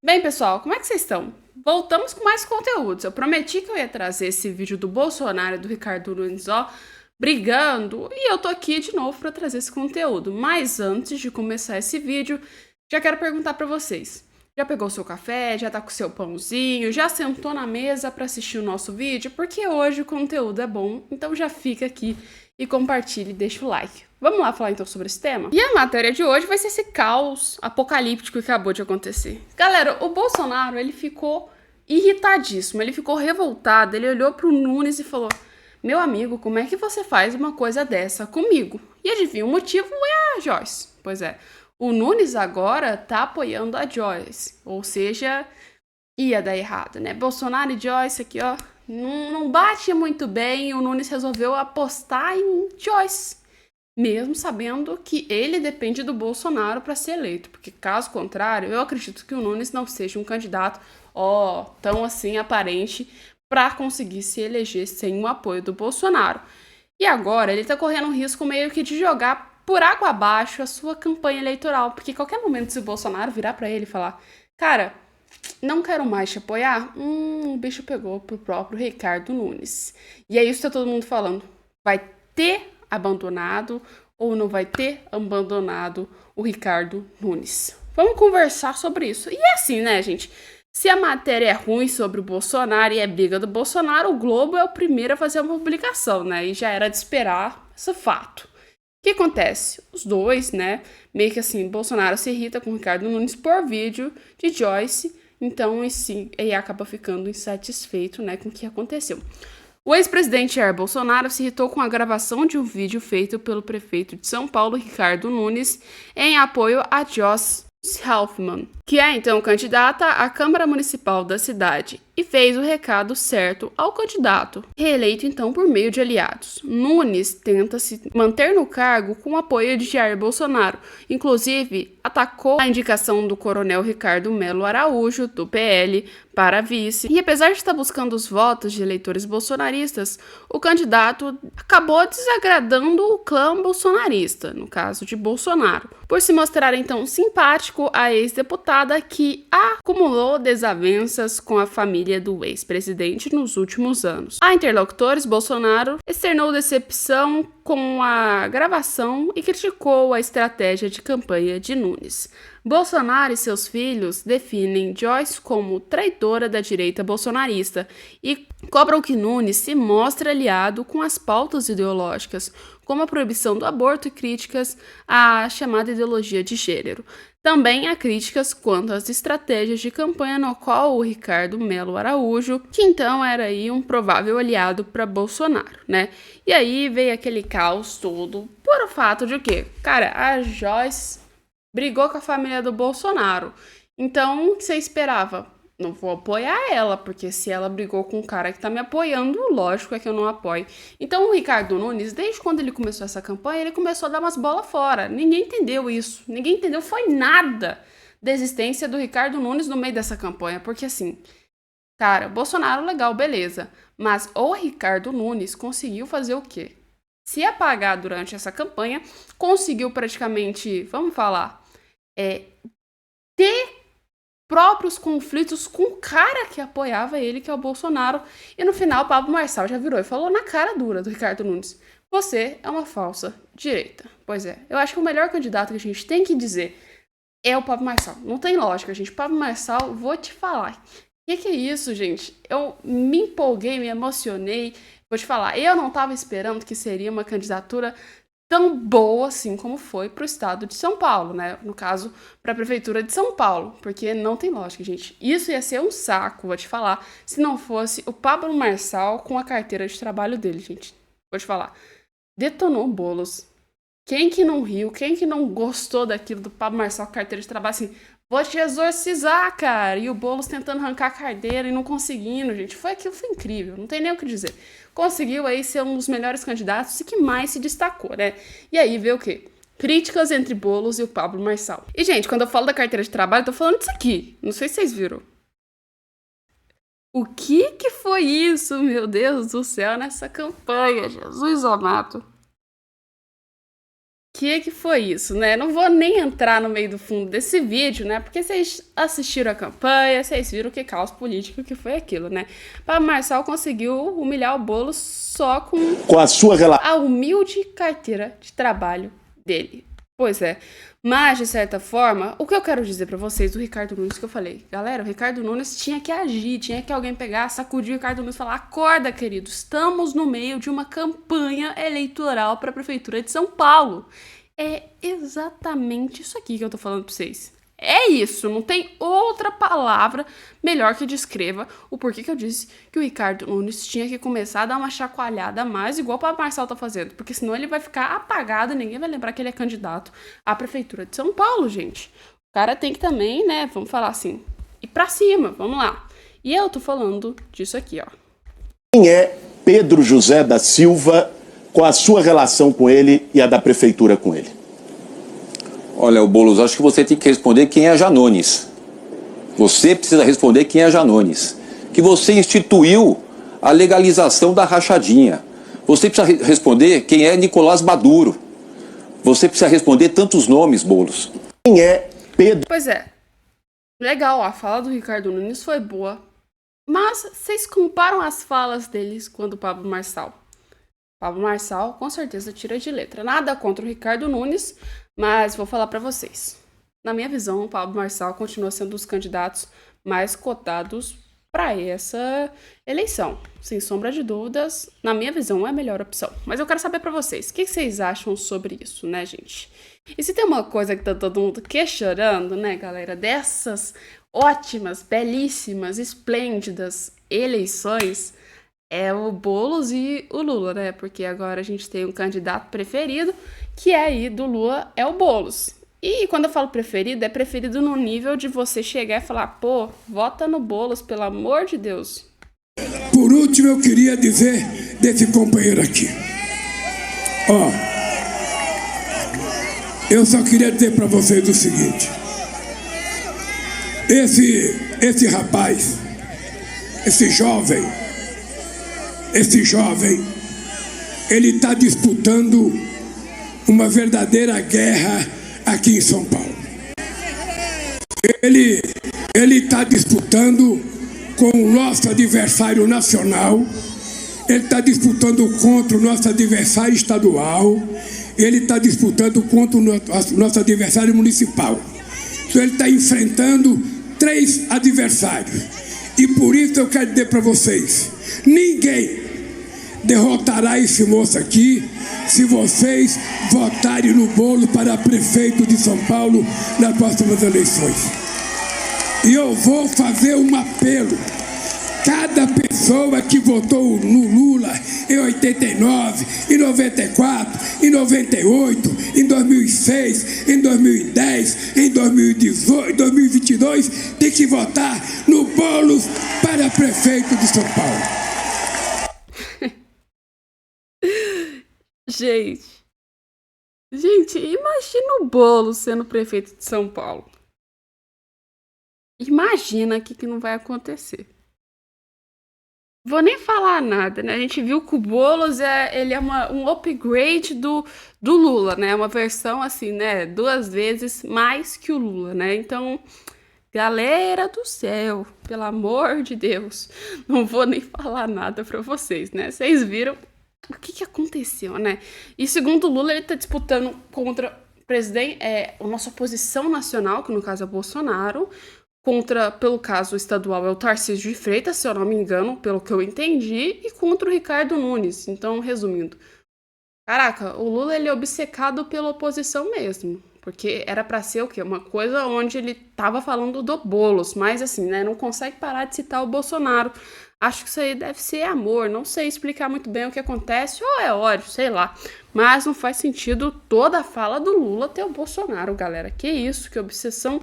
Bem, pessoal, como é que vocês estão? Voltamos com mais conteúdos. Eu prometi que eu ia trazer esse vídeo do Bolsonaro e do Ricardo Nunes, brigando, e eu tô aqui de novo para trazer esse conteúdo. Mas antes de começar esse vídeo, já quero perguntar para vocês. Já pegou seu café? Já tá com seu pãozinho? Já sentou na mesa para assistir o nosso vídeo? Porque hoje o conteúdo é bom, então já fica aqui e compartilhe e deixa o like. Vamos lá falar então sobre esse tema? E a matéria de hoje vai ser esse caos apocalíptico que acabou de acontecer. Galera, o Bolsonaro, ele ficou irritadíssimo, ele ficou revoltado, ele olhou pro Nunes e falou: meu amigo, como é que você faz uma coisa dessa comigo? E adivinha, o motivo é a Joyce. Pois é, o Nunes agora tá apoiando a Joyce, ou seja, ia dar errado, né? Bolsonaro e Joyce aqui, não bate muito bem. O Nunes resolveu apostar em Joyce, mesmo sabendo que ele depende do Bolsonaro para ser eleito, porque caso contrário, eu acredito que o Nunes não seja um candidato, tão assim aparente para conseguir se eleger sem o apoio do Bolsonaro. E agora ele tá correndo um risco meio que de jogar por água abaixo a sua campanha eleitoral, porque qualquer momento se o Bolsonaro virar para ele e falar: cara, não quero mais te apoiar, o bicho pegou pro próprio Ricardo Nunes. E é isso que tá todo mundo falando. Vai ter abandonado ou não vai ter abandonado o Ricardo Nunes? Vamos conversar sobre isso. E é assim, né, gente? Se a matéria é ruim sobre o Bolsonaro e é briga do Bolsonaro, o Globo é o primeiro a fazer uma publicação, né? E já era de esperar esse fato. O que acontece? Os dois, né? Meio que assim, Bolsonaro se irrita com o Ricardo Nunes por vídeo de Joyce, então ele acaba ficando insatisfeito, né, com o que aconteceu. O ex-presidente Jair Bolsonaro se irritou com a gravação de um vídeo feito pelo prefeito de São Paulo, Ricardo Nunes, em apoio a Joyce Halfman, que é então candidata à Câmara Municipal da cidade, e fez o recado certo ao candidato, reeleito então por meio de aliados. Nunes tenta se manter no cargo com o apoio de Jair Bolsonaro, inclusive atacou a indicação do coronel Ricardo Melo Araújo, do PL, para vice, e apesar de estar buscando os votos de eleitores bolsonaristas, o candidato acabou desagradando o clã bolsonarista, no caso de Bolsonaro, por se mostrar então simpático à ex-deputada que acumulou desavenças com a família do ex-presidente nos últimos anos. A interlocutores, Bolsonaro externou decepção com a gravação e criticou a estratégia de campanha de Nunes. Bolsonaro e seus filhos definem Joyce como traidora da direita bolsonarista e cobram que Nunes se mostre aliado com as pautas ideológicas, como a proibição do aborto e críticas à chamada ideologia de gênero. Também há críticas quanto às estratégias de campanha no qual o Ricardo Melo Araújo, que então era aí um provável aliado para Bolsonaro, né? E aí veio aquele caos todo por o fato de o quê? Cara, a Joyce brigou com a família do Bolsonaro. Então, o que você esperava? Não vou apoiar ela, porque se ela brigou com um cara que tá me apoiando, lógico é que eu não apoio. Então, o Ricardo Nunes, desde quando ele começou essa campanha, ele começou a dar umas bolas fora. Ninguém entendeu isso. Ninguém entendeu, foi nada da existência do Ricardo Nunes no meio dessa campanha. Porque assim, cara, Bolsonaro legal, beleza. Mas o Ricardo Nunes conseguiu fazer o quê? Se apagar durante essa campanha, conseguiu praticamente, vamos falar, ter próprios conflitos com o cara que apoiava ele, que é o Bolsonaro. E no final, o Pablo Marçal já virou e falou na cara dura do Ricardo Nunes: você é uma falsa direita. Pois é, eu acho que o melhor candidato que a gente tem que dizer é o Pablo Marçal. Não tem lógica, gente. Pablo Marçal, vou te falar. O que é isso, gente? Eu me empolguei, me emocionei. Vou te falar, eu não estava esperando que seria uma candidatura tão boa assim como foi para o estado de São Paulo, né? No caso, para a prefeitura de São Paulo, porque não tem lógica, gente. Isso ia ser um saco, vou te falar, se não fosse o Pablo Marçal com a carteira de trabalho dele, gente. Vou te falar, detonou bolos. Quem que não riu, quem que não gostou daquilo do Pablo Marçal com carteira de trabalho, assim, vou te exorcizar, cara. E o Boulos tentando arrancar a carteira e não conseguindo, gente. Aquilo foi incrível, não tem nem o que dizer. Conseguiu aí ser um dos melhores candidatos e que mais se destacou, né? E aí veio o quê? Críticas entre Boulos e o Pablo Marçal. E, gente, quando eu falo da carteira de trabalho, eu tô falando disso aqui. Não sei se vocês viram. O que foi isso, meu Deus do céu, nessa campanha? Jesus amado. Que foi isso, né? Não vou nem entrar no meio do fundo desse vídeo, né? Porque vocês assistiram a campanha, vocês viram que caos político que foi aquilo, né? Pablo Marçal conseguiu humilhar o Boulos só com a sua relação, a humilde carteira de trabalho dele. Pois é. Mas, de certa forma, o que eu quero dizer pra vocês do Ricardo Nunes que eu falei? Galera, o Ricardo Nunes tinha que agir, tinha que alguém pegar, sacudir o Ricardo Nunes e falar: acorda, querido, estamos no meio de uma campanha eleitoral para a Prefeitura de São Paulo. É exatamente isso aqui que eu tô falando pra vocês. É isso, não tem outra palavra melhor que descreva o porquê que eu disse que o Ricardo Nunes tinha que começar a dar uma chacoalhada a mais, igual o Pablo Marçal tá fazendo, porque senão ele vai ficar apagado e ninguém vai lembrar que ele é candidato à Prefeitura de São Paulo, gente. O cara tem que também, né, vamos falar assim, ir pra cima, vamos lá. E eu tô falando disso aqui, ó. quem é Pedro José da Silva, qual a sua relação com ele e a da Prefeitura com ele? Olha, o Boulos, acho que você tem que responder quem é a Janones. Você precisa responder quem é a Janones. Que você instituiu a legalização da rachadinha. Você precisa responder quem é Nicolás Maduro. Você precisa responder tantos nomes, Boulos. Quem é Pedro? Pois é. Legal, a fala do Ricardo Nunes foi boa. Mas vocês comparam as falas deles quando o Pablo Marçal. Pablo Marçal, com certeza, tira de letra. Nada contra o Ricardo Nunes, mas vou falar pra vocês. Na minha visão, o Pablo Marçal continua sendo um dos candidatos mais cotados para essa eleição. Sem sombra de dúvidas, na minha visão, é a melhor opção. Mas eu quero saber pra vocês, o que vocês acham sobre isso, né, gente? E se tem uma coisa que tá todo mundo questionando, né, galera, dessas ótimas, belíssimas, esplêndidas eleições, é o Boulos e o Lula, né? Porque agora a gente tem um candidato preferido, que é aí do Lula, é o Boulos. E quando eu falo preferido, é preferido no nível de você chegar e falar: pô, vota no Boulos, pelo amor de Deus. Por último, eu queria dizer desse companheiro aqui. Ó, eu só queria dizer para vocês o seguinte. Esse rapaz, esse jovem, ele está disputando uma verdadeira guerra aqui em São Paulo. Ele está disputando com o nosso adversário nacional, ele está disputando contra o nosso adversário estadual, ele está disputando contra o nosso adversário municipal. Então ele está enfrentando 3 adversários. E por isso eu quero dizer para vocês, ninguém derrotará esse moço aqui se vocês votarem no Boulos para prefeito de São Paulo nas próximas eleições. E eu vou fazer um apelo. Cada pessoa que votou no Lula em 89, em 94, em 98, em 2006, em 2010, em 2018, em 2022, tem que votar no Boulos para prefeito de São Paulo. Gente, imagina o Boulos sendo prefeito de São Paulo. Imagina o que não vai acontecer. Vou nem falar nada, né? A gente viu que o Boulos ele é um upgrade do Lula, né? Uma versão assim, né? 2 vezes mais que o Lula, né? Então, galera do céu, pelo amor de Deus, não vou nem falar nada pra vocês, né? Vocês viram o que aconteceu, né? E segundo o Lula, ele tá disputando contra o presidente, a nossa oposição nacional, que no caso é o Bolsonaro, contra, pelo caso estadual, é o Tarcísio de Freitas, se eu não me engano, pelo que eu entendi, e contra o Ricardo Nunes. Então, resumindo, caraca, o Lula ele é obcecado pela oposição mesmo, porque era pra ser o quê? Uma coisa onde ele tava falando do Boulos, mas assim, né, não consegue parar de citar o Bolsonaro. Acho que isso aí deve ser amor, não sei explicar muito bem o que acontece, ou é ódio, sei lá. Mas não faz sentido toda a fala do Lula ter o Bolsonaro, galera. Que isso, que obsessão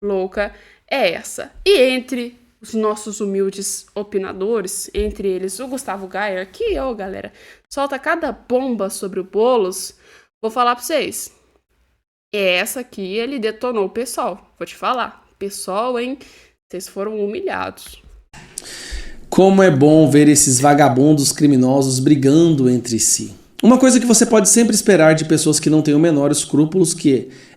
louca é essa? E entre os nossos humildes opinadores, entre eles o Gustavo Gayer, que eu, galera, solta cada bomba sobre o Boulos, vou falar pra vocês. Essa aqui, ele detonou o pessoal. Vou te falar. Pessoal, hein? Vocês foram humilhados. Como é bom ver esses vagabundos criminosos brigando entre si. Uma coisa que você pode sempre esperar de pessoas que não têm o menor escrúpulos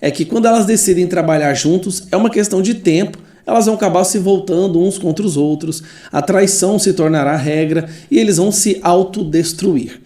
é que quando elas decidem trabalhar juntos, é uma questão de tempo, elas vão acabar se voltando uns contra os outros, a traição se tornará regra e eles vão se autodestruir.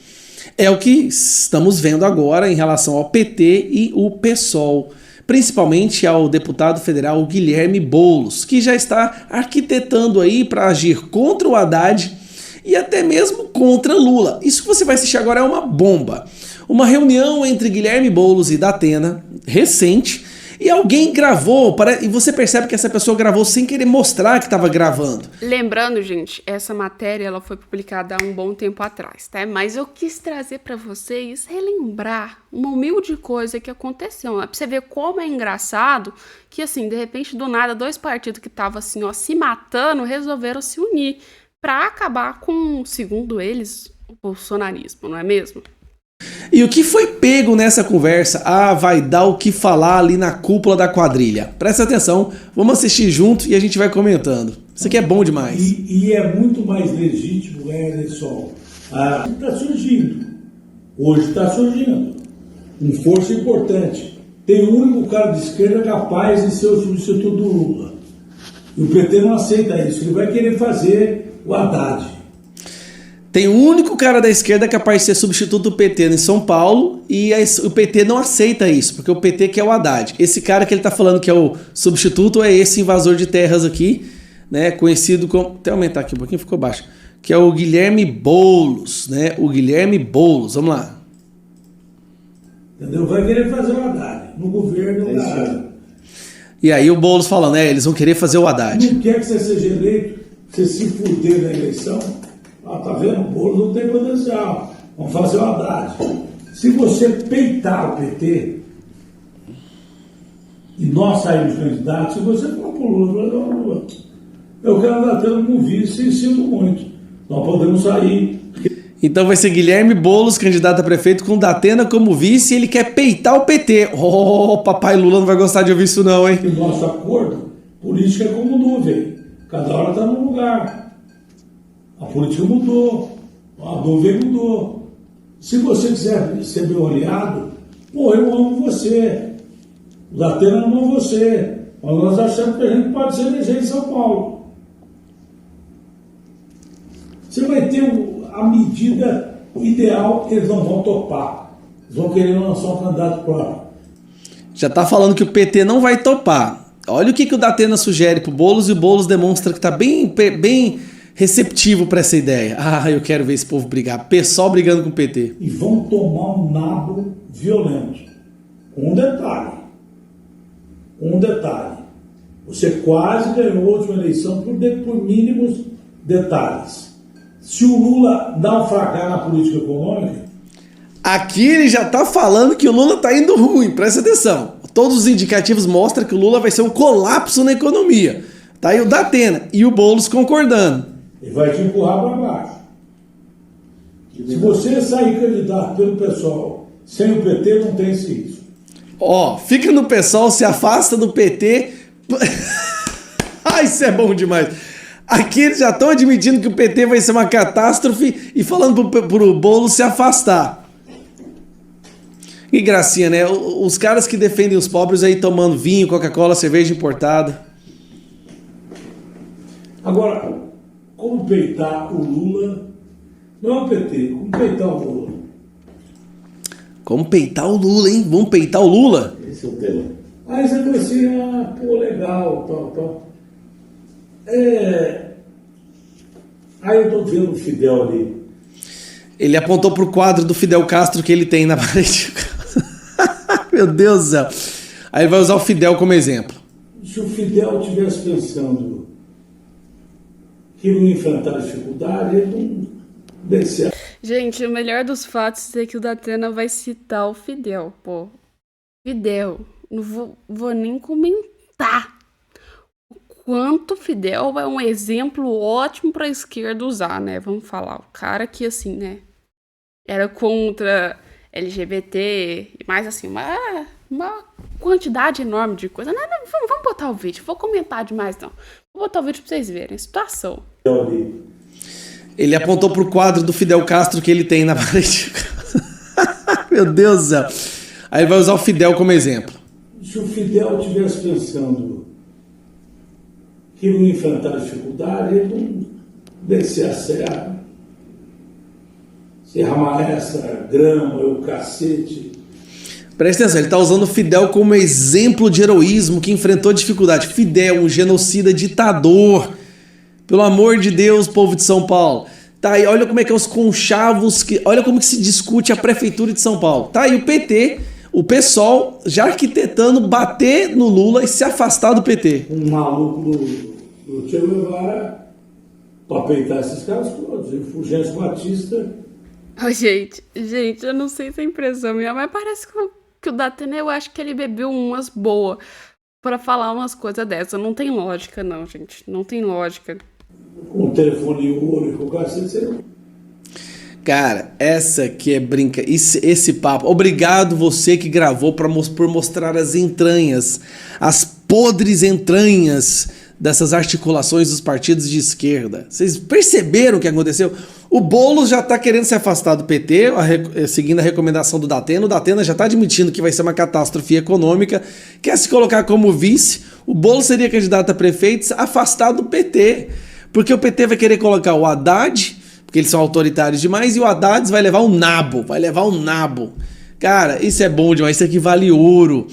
É o que estamos vendo agora em relação ao PT e o PSOL, principalmente ao deputado federal Guilherme Boulos, que já está arquitetando aí para agir contra o Haddad e até mesmo contra Lula. Isso que você vai assistir agora é uma bomba. Uma reunião entre Guilherme Boulos e Datena, recente, e alguém gravou, e você percebe que essa pessoa gravou sem querer mostrar que estava gravando. Lembrando, gente, essa matéria ela foi publicada há um bom tempo atrás, tá? Mas eu quis trazer para vocês relembrar uma humilde coisa que aconteceu, né? Pra você ver como é engraçado que, assim, de repente, do nada, dois partidos que estavam, assim, ó, se matando, resolveram se unir para acabar com, segundo eles, o bolsonarismo, não é mesmo? E o que foi pego nessa conversa? Vai dar o que falar ali na cúpula da quadrilha. Presta atenção, vamos assistir junto e a gente vai comentando. Isso aqui é bom demais. E é muito mais legítimo, Ederson. Está surgindo. Hoje está surgindo. Com força importante. Tem um único cara de esquerda capaz de ser o substituto do Lula. E o PT não aceita isso. Ele vai querer fazer o Haddad. Tem um único cara da esquerda capaz de ser substituto do PT em São Paulo e o PT não aceita isso, porque o PT quer o Haddad. Esse cara que ele tá falando que é o substituto é esse invasor de terras aqui, né, conhecido como... Até aumentar aqui um pouquinho, ficou baixo. Que é o Guilherme Boulos, né? O Guilherme Boulos, vamos lá. Entendeu? Vai querer fazer o Haddad no governo da área. E aí o Boulos falando, né, eles vão querer fazer o Haddad. Não quer que você seja eleito, você se fuder na eleição. Tá vendo? O Boulos não tem potencial. Vamos fazer o Haddad. Se você peitar o PT e nós sairmos candidatos, se você for pro Lula, eu quero andar tendo um vice e sinto muito. Nós podemos sair. Então vai ser Guilherme Boulos, candidato a prefeito, com Datena como vice, e ele quer peitar o PT. Oh, papai Lula não vai gostar de ouvir isso não, hein? E o nosso acordo, política é como nuvem. Cada hora está num lugar. A política mudou, a nuvem mudou. Se você quiser ser meu aliado, eu amo você. O Datena ama você. Mas nós achamos que a gente pode ser eleger em São Paulo. Você vai ter a medida ideal, eles não vão topar. Eles vão querer lançar um candidato próprio. Já tá falando que o PT não vai topar. Olha o que o Datena sugere pro Boulos e o Boulos demonstra que tá bem receptivo para essa ideia. Eu quero ver esse povo brigar. PSOL brigando com o PT. E vão tomar um nabo violento. Um detalhe. Você quase ganhou a última eleição por mínimos detalhes. Se o Lula naufragar na política econômica... Aqui ele já tá falando que o Lula tá indo ruim. Presta atenção. Todos os indicativos mostram que o Lula vai ser um colapso na economia. Tá aí o Datena e o Boulos concordando. Ele vai te empurrar para baixo. Se você sair candidato pelo PSOL sem o PT, não tem esse risco. Fica no PSOL, se afasta do PT. Isso é bom demais. Aqui eles já estão admitindo que o PT vai ser uma catástrofe e falando pro Boulos se afastar. Que gracinha, né? Os caras que defendem os pobres aí tomando vinho, Coca-Cola, cerveja importada. Agora, como peitar o Lula? Não é o PT, como peitar o Lula? Como peitar o Lula, hein? Vamos peitar o Lula? Esse é o tema. Aí você vai assim, legal, tal. Aí eu tô vendo o Fidel ali. Ele apontou pro quadro do Fidel Castro que ele tem na parede. Meu Deus do céu. Aí ele vai usar o Fidel como exemplo. Se o Fidel estivesse pensando que não ia enfrentar dificuldade, ele não descia. Gente, o melhor dos fatos é que o Datena vai citar o Fidel, pô. Fidel, não vou nem comentar o quanto o Fidel é um exemplo ótimo pra esquerda usar, né? Vamos falar, o cara que, assim, né, era contra LGBT, mais assim, uma quantidade enorme de coisa. Não, vamos botar o vídeo, vou comentar demais não. Vou botar o vídeo pra vocês verem a situação. Ele apontou pro quadro do Fidel Castro que ele tem na parede. Meu Deus do céu. Aí vai usar o Fidel como exemplo. Se o Fidel estivesse pensando que não ia enfrentar dificuldade, ele não descer a serra, Serra Maestra, Grama, o cacete. Presta atenção, ele tá usando o Fidel como exemplo de heroísmo que enfrentou dificuldade. Fidel, um genocida ditador. Pelo amor de Deus, povo de São Paulo. Tá aí, olha como é que é os conchavos, olha como que se discute a prefeitura de São Paulo. Tá aí o PT, o PSOL, já arquitetando bater no Lula e se afastar do PT. Um maluco do Che Guevara para peitar esses caras todos. E Fulgêncio Batista. Oh, gente, eu não sei se é impressão minha, mas parece que o Datena, eu acho que ele bebeu umas boas pra falar umas coisas dessas. Não tem lógica, não, gente. Não tem lógica. Com o telefone ouro, com o cacete. Cara, essa que é esse papo. Obrigado você que gravou por mostrar as entranhas, as podres entranhas dessas articulações dos partidos de esquerda. Vocês perceberam o que aconteceu? O Boulos já tá querendo se afastar do PT, seguindo a recomendação do Datena. O Datena já tá admitindo que vai ser uma catástrofe econômica, quer se colocar como vice. O Boulos seria candidato a prefeito, afastado do PT. Porque o PT vai querer colocar o Haddad, porque eles são autoritários demais, e o Haddad vai levar um nabo. Cara, isso é bom demais, isso aqui vale ouro.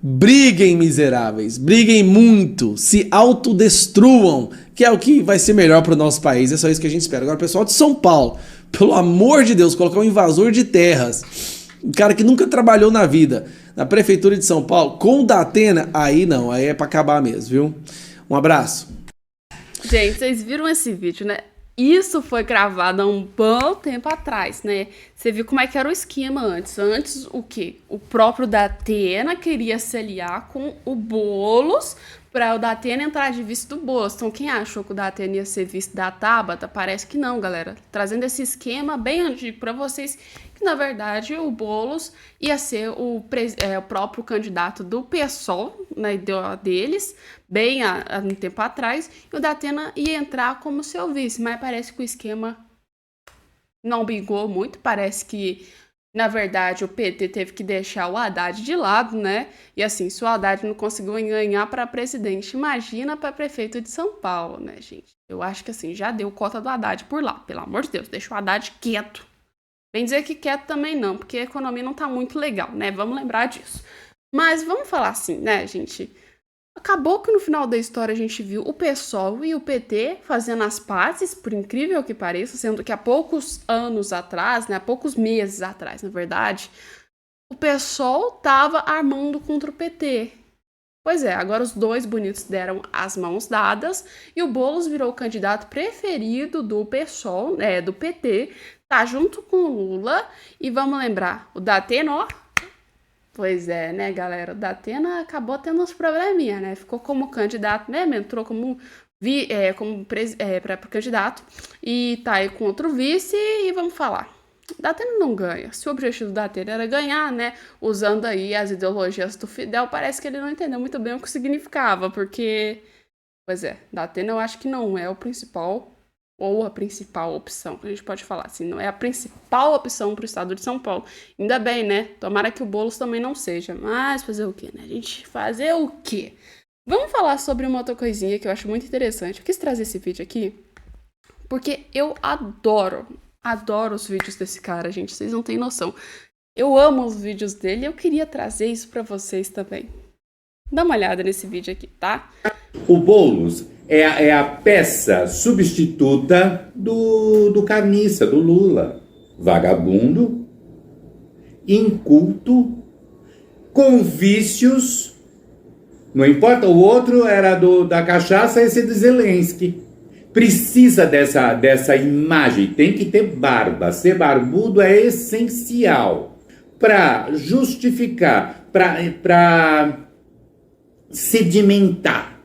Briguem, miseráveis, briguem muito, se autodestruam, que é o que vai ser melhor para o nosso país, é só isso que a gente espera. Agora, pessoal de São Paulo, pelo amor de Deus, colocar um invasor de terras, um cara que nunca trabalhou na vida, na prefeitura de São Paulo, com o Datena, aí não, aí é para acabar mesmo, viu? Um abraço. Gente, vocês viram esse vídeo, né? Isso foi gravado há um bom tempo atrás, né? Você viu como é que era o esquema antes. Antes, o quê? O próprio Datena queria se aliar com o Boulos para o Datena entrar de vice do Boulos. Então, quem achou que o Datena ia ser vice da Tabata? Parece que não, galera. Trazendo esse esquema bem antigo para vocês, que na verdade o Boulos ia ser o próprio candidato do PSOL, na ideia deles, bem há um tempo atrás, e o Datena ia entrar como seu vice, mas parece que o esquema não bingou muito, parece que, na verdade, o PT teve que deixar o Haddad de lado, né? E assim, se o Haddad não conseguiu ganhar para presidente, imagina para prefeito de São Paulo, né, gente? Eu acho que assim, já deu cota do Haddad por lá, pelo amor de Deus, deixa o Haddad quieto. Bem dizer que quieto também não, porque a economia não tá muito legal, né? Vamos lembrar disso. Mas vamos falar assim, né, gente? Acabou que no final da história a gente viu o PSOL e o PT fazendo as pazes, por incrível que pareça, sendo que há poucos anos atrás, né, há poucos meses atrás, na verdade, o PSOL tava armando contra o PT. Pois é, agora os dois bonitos deram as mãos dadas e o Boulos virou o candidato preferido do PSOL, do PT, tá junto com o Lula. E vamos lembrar, o Datena, ó, pois é, né, galera, o Datena acabou tendo uns probleminha, né, ficou como candidato mesmo, entrou como candidato e tá aí com outro vice e vamos falar. Datena não ganha. Se o objetivo do Datena era ganhar, né, usando aí as ideologias do Fidel, parece que ele não entendeu muito bem o que significava, porque, pois é, Datena eu acho que não é o principal ou a principal opção, a gente pode falar assim, não é a principal opção para o estado de São Paulo. Ainda bem, né? Tomara que o Boulos também não seja, mas fazer o quê, né? A gente fazer o quê? Vamos falar sobre uma outra coisinha que eu acho muito interessante. Eu quis trazer esse vídeo aqui porque eu adoro os vídeos desse cara, gente, vocês não têm noção. Eu amo os vídeos dele e eu queria trazer isso pra vocês também. Dá uma olhada nesse vídeo aqui, tá? O Boulos é a peça substituta do carniça, do Lula. Vagabundo, inculto, com vícios. Não importa, o outro era da cachaça, esse é do Zelensky. Precisa dessa imagem, tem que ter barba. Ser barbudo é essencial para justificar, para sedimentar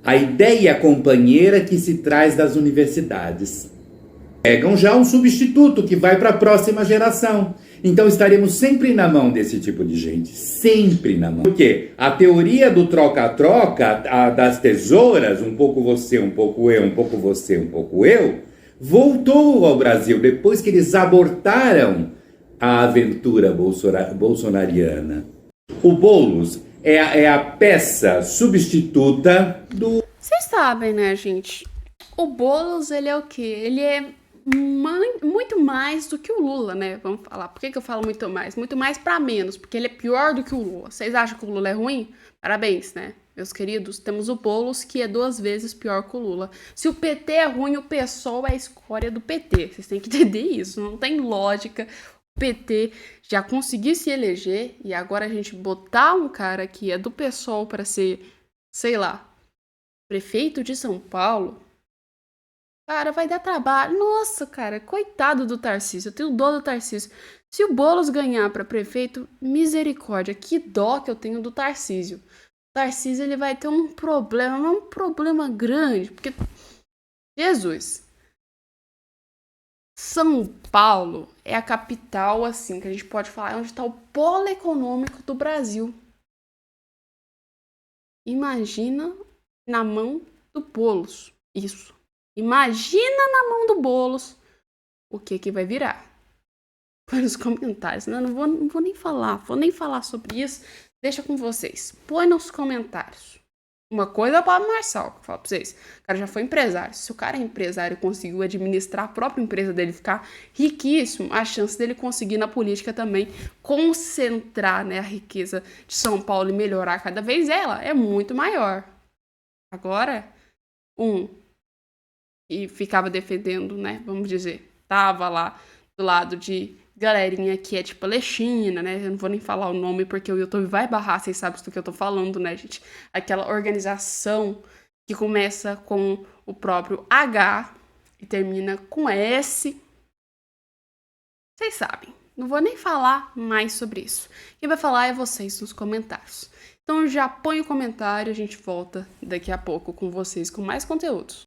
a ideia companheira que se traz das universidades. Pegam já um substituto que vai para a próxima geração. Então estaremos sempre na mão desse tipo de gente, sempre na mão. Porque a teoria do troca-troca, das tesouras, um pouco você, um pouco eu, um pouco você, um pouco eu, voltou ao Brasil depois que eles abortaram a aventura bolsonariana. O Boulos é a peça substituta do... Vocês sabem, né, gente? O Boulos, ele é o quê? Ele é muito mais do que o Lula, né? Vamos falar. Por que eu falo muito mais? Muito mais pra menos, porque ele é pior do que o Lula. Vocês acham que o Lula é ruim? Parabéns, né? Meus queridos, temos o Boulos, que é 2 vezes pior que o Lula. Se o PT é ruim, o PSOL é a escória do PT. Vocês têm que entender isso, não tem lógica. O PT já conseguiu se eleger e agora a gente botar um cara que é do PSOL para ser, sei lá, prefeito de São Paulo, cara, vai dar trabalho. Nossa, cara, coitado do Tarcísio, eu tenho dó do Tarcísio. Se o Boulos ganhar para prefeito, misericórdia, que dó que eu tenho do Tarcísio. O Tarcísio, ele vai ter um problema grande, porque, Jesus, São Paulo é a capital, assim, que a gente pode falar, é onde está o polo econômico do Brasil. Imagina na mão do Boulos, isso. Imagina na mão do Boulos o que vai virar. Põe nos comentários. Não vou nem falar sobre isso. Deixa com vocês. Põe nos comentários. Uma coisa é o Pablo Marçal, que eu falo pra vocês. O cara já foi empresário. Se o cara é empresário e conseguiu administrar a própria empresa dele, ficar riquíssimo, a chance dele conseguir na política também concentrar, né, a riqueza de São Paulo e melhorar cada vez ela é muito maior. Agora, e ficava defendendo, né, vamos dizer, tava lá do lado de galerinha que é tipo Palestina, né, eu não vou nem falar o nome porque o YouTube vai barrar, vocês sabem do que eu tô falando, né, gente, aquela organização que começa com o próprio H e termina com S, vocês sabem, não vou nem falar mais sobre isso, quem vai falar é vocês nos comentários. Então já põe o comentário, a gente volta daqui a pouco com vocês com mais conteúdos.